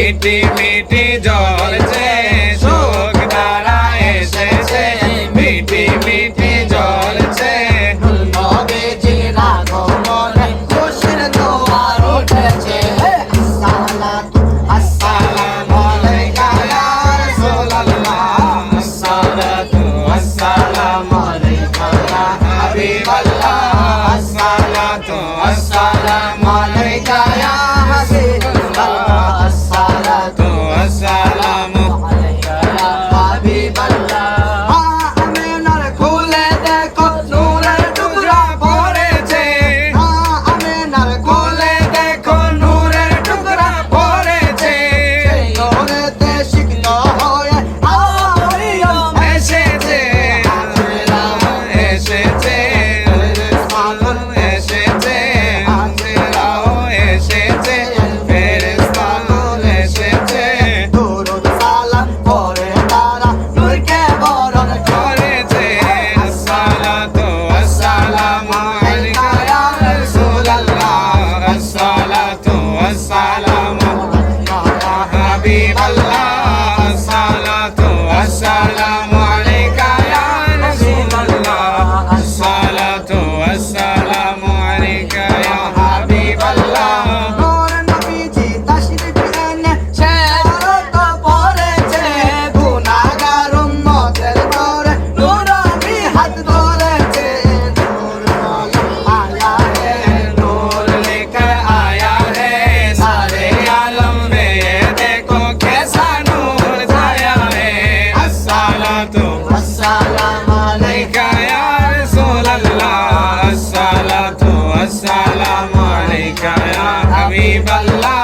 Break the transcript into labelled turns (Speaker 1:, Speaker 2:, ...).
Speaker 1: মিটি মিটি জ্বলছে সুখ তারা এসেছে মিটি মিটি জ্বলছে
Speaker 2: নবীজির আগমনে খুশির জোয়ার উঠেছে আসসালাতু আসসালামু আলাইকা ইয়া রাসূলুল্লাহ
Speaker 1: আসসালাতু আসসালামু আলাইকা ইয়া হাবিবাল্লাহ আসসালাতু আসসালামু আলাইকা ইয়া
Speaker 2: হাবিবাল্লাহ আসসালাতু
Speaker 1: আসসালামু
Speaker 2: আলাইকা ইয়া হাবিবাল্লাহ আমিনার খুলে দেখো নূরের টুকরা
Speaker 1: পড়েছে
Speaker 2: আমিনার
Speaker 1: কোলে দেখো নূরের টুকরা পড়েছে
Speaker 2: নূরেতে সিক্ত হয়ে আরিয়াম
Speaker 1: এসেছে এসেছে এসেছে আজরাও এসেছে ফেরেশতাও এসেছে
Speaker 2: দুরুদ সালাম করে তারা নূরকে বরণ
Speaker 1: করেছে আসসালাতু আসসালামু আলাইকা ইয়া রাসূলুল্লাহ আসসালাতু আসসালামু আলাইকা ইয়া হাবিবাল্লাহ আসসালাতু আসসালামু আলাইকা ইয়া রাসূলুল্লাহ আসসালাতু আসসালামু আলাইকা ইয়া হাবিবাল্লাহ
Speaker 2: নূর নবীজি তাশরীফ এনে শেরত পড়েছে গুনাহগার উম্মতের করে নূরানি হাত ধরেছে নূর আয়া হে
Speaker 1: नूर लेकर आया है सारे आलम में ये देखो कैसा नूर छाया है अस्सलातु
Speaker 2: अस्सलामु अलैका
Speaker 1: अलैका या रसूल अल्लाह अस्सलातु अस्सलामु अलैका या हबीब अल्लाह